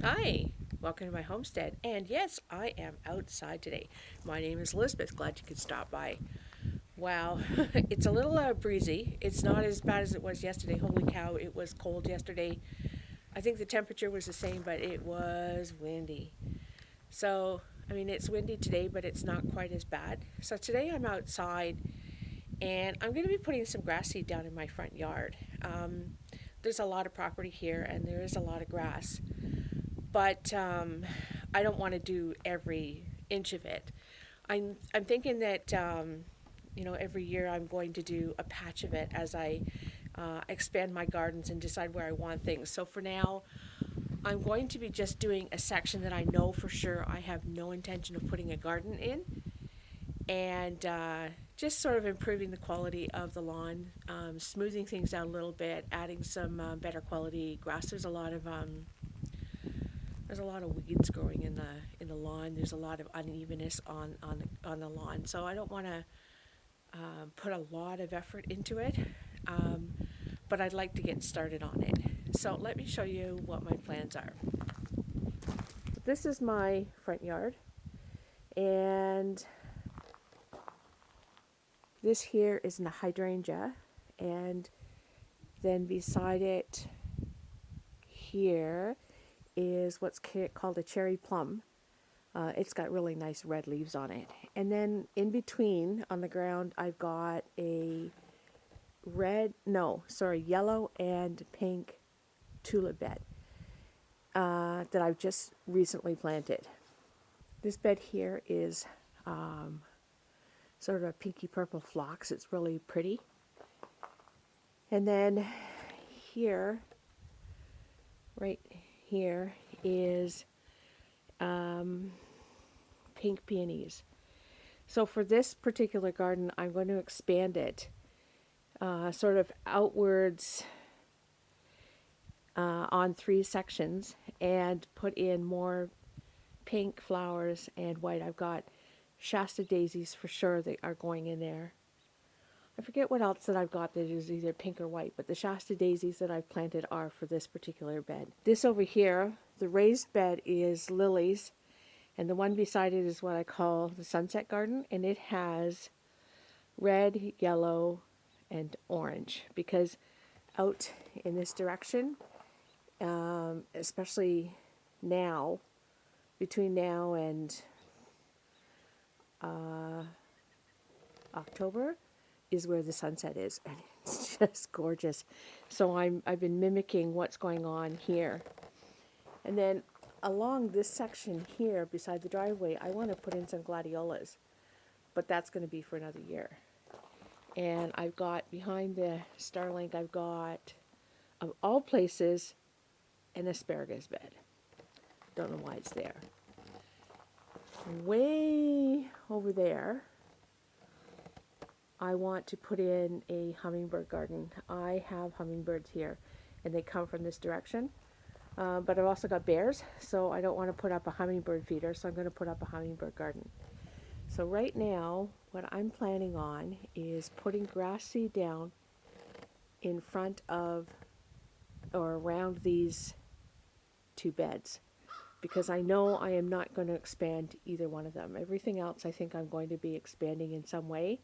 Hi, welcome to my homestead. And yes, I am outside today. My name is Elizabeth. Glad you could stop by. Wow, it's a little breezy. It's not as bad as it was yesterday. Holy cow, it was cold yesterday. I think the temperature was the same, but it was windy. So, I mean, it's windy today, but it's not quite as bad. So, today I'm outside and I'm going to be putting some grass seed down in my front yard. There's a lot of property here and there is a lot of grass. But I don't want to do every inch of it. I'm thinking that every year I'm going to do a patch of it as I expand my gardens and decide where I want things. So for now, I'm going to be just doing a section that I know for sure I have no intention of putting a garden in, and just sort of improving the quality of the lawn, smoothing things out a little bit, adding some better quality grass. There's a lot of weeds growing in the lawn. There's a lot of unevenness on the lawn. So I don't want to put a lot of effort into it, um, but I'd like to get started on it. So let me show you what my plans are. This is my front yard, and this here is a hydrangea, and then beside it here is what's called a cherry plum. It's got really nice red leaves on it. And then in between on the ground, I've got a yellow and pink tulip bed that I've just recently planted. This bed here is sort of a pinky purple phlox. It's really pretty. And then here, right here, is pink peonies. So for this particular garden, I'm going to expand it sort of outwards on 3 sections and put in more pink flowers and white. I've got Shasta daisies for sure that are going in there. I forget what else that I've got that is either pink or white, but the Shasta daisies that I've planted are for this particular bed. This over here, the raised bed, is lilies, and the one beside it is what I call the sunset garden, and it has red, yellow, and orange, because out in this direction, especially now, between now and October, is where the sunset is, and it's just gorgeous. So I've been mimicking what's going on here. And then along this section here beside the driveway, I want to put in some gladiolas, but that's going to be for another year. And I've got behind the Starlink, I've got, of all places, an asparagus bed. Don't know why it's there. Way over there, I want to put in a hummingbird garden. I have hummingbirds here, and they come from this direction. But I've also got bears, so I don't want to put up a hummingbird feeder, so I'm going to put up a hummingbird garden. So right now, what I'm planning on is putting grass seed down in front of or around these 2 beds, because I know I am not going to expand either one of them. Everything else I think I'm going to be expanding in some way.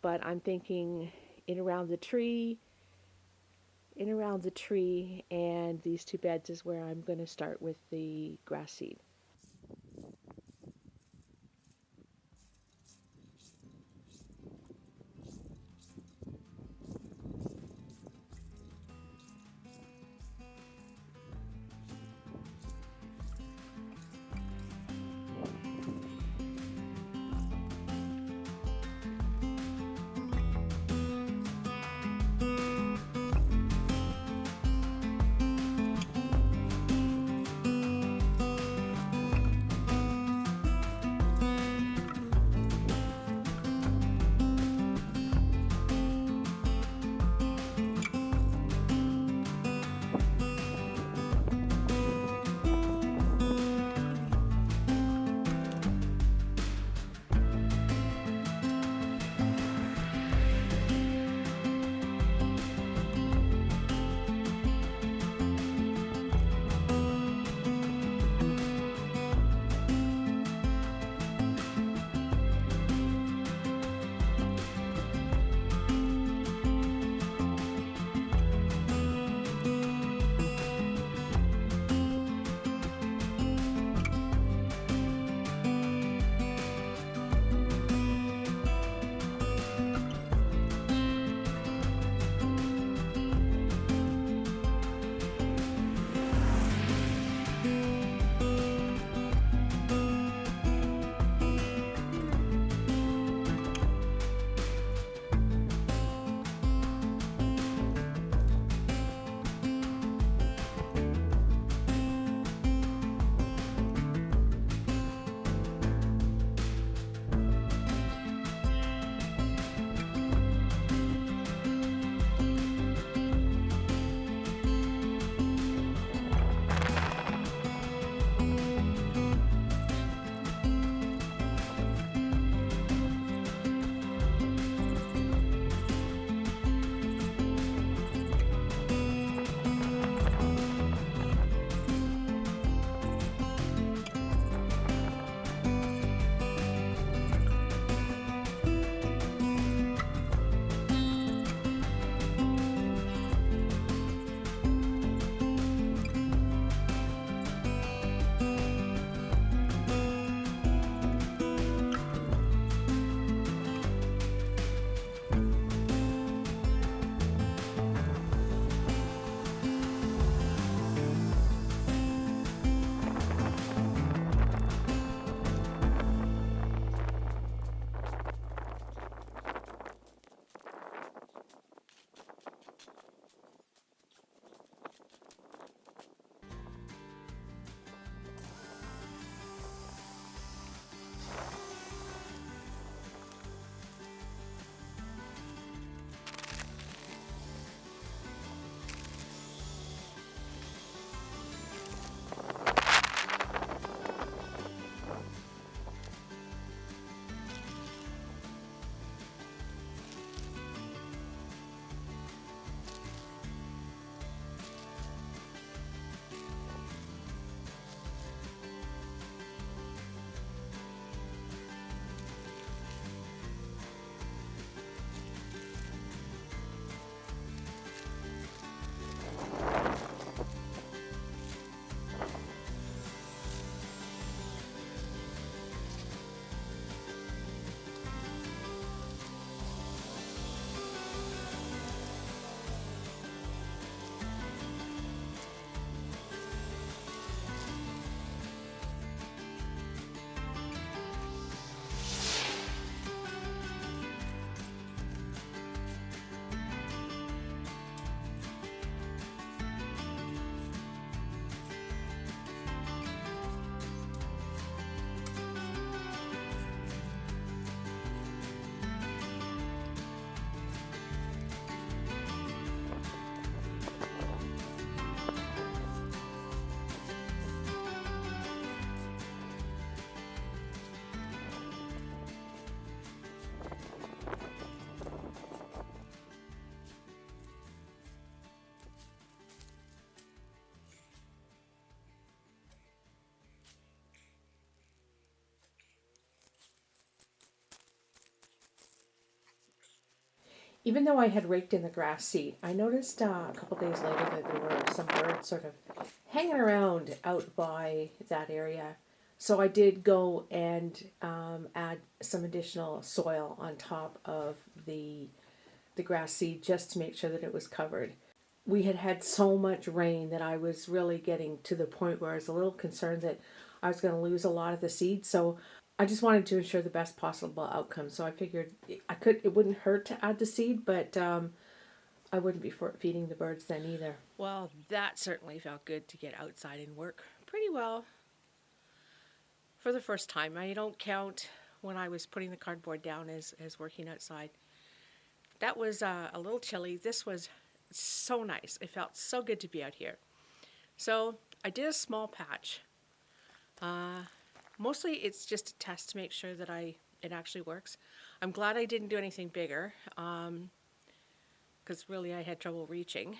But I'm thinking in around the tree, and these 2 beds is where I'm going to start with the grass seed. even though I had raked in the grass seed, I noticed a couple days later that there were some birds sort of hanging around out by that area. So I did go and add some additional soil on top of the grass seed just to make sure that it was covered. We had had so much rain that I was really getting to the point where I was a little concerned that I was going to lose a lot of the seed. So I just wanted to ensure the best possible outcome. So I figured it wouldn't hurt to add the seed, but I wouldn't be feeding the birds then either. Well, that certainly felt good to get outside and work pretty well for the first time. I don't count when I was putting the cardboard down as working outside. That was a little chilly. This was so nice. It felt so good to be out here. So I did a small patch. Mostly it's just a test to make sure that it actually works. I'm glad I didn't do anything bigger because really I had trouble reaching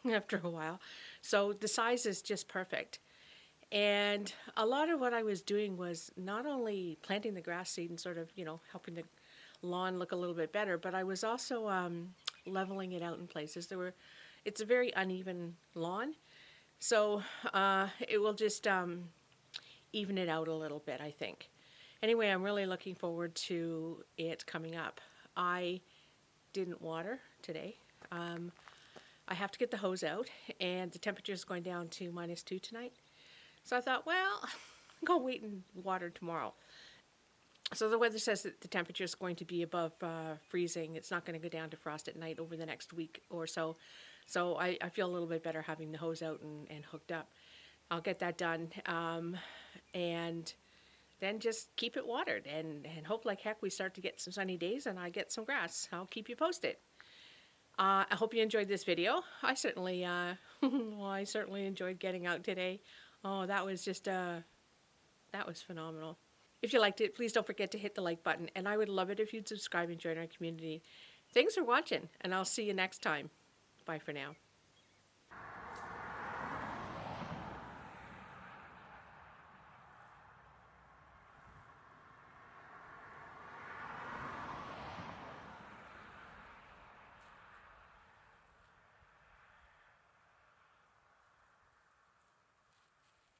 after a while. So the size is just perfect. And a lot of what I was doing was not only planting the grass seed and sort of, helping the lawn look a little bit better, but I was also leveling it out in places. It's a very uneven lawn, so it will just even it out a little bit, I think. Anyway, I'm really looking forward to it coming up. I didn't water today. I have to get the hose out, and the temperature is going down to -2 tonight. So I thought, well, I'm going to wait and water tomorrow. So the weather says that the temperature is going to be above freezing. It's not going to go down to frost at night over the next week or so. So I feel a little bit better having the hose out and hooked up. I'll get that done. And then just keep it watered and hope like heck we start to get some sunny days and I get some grass. I'll keep you posted. I hope you enjoyed this video. I certainly, I certainly enjoyed getting out today. Oh, that was just, that was phenomenal. If you liked it, please don't forget to hit the like button, and I would love it if you'd subscribe and join our community. Thanks for watching, and I'll see you next time. Bye for now.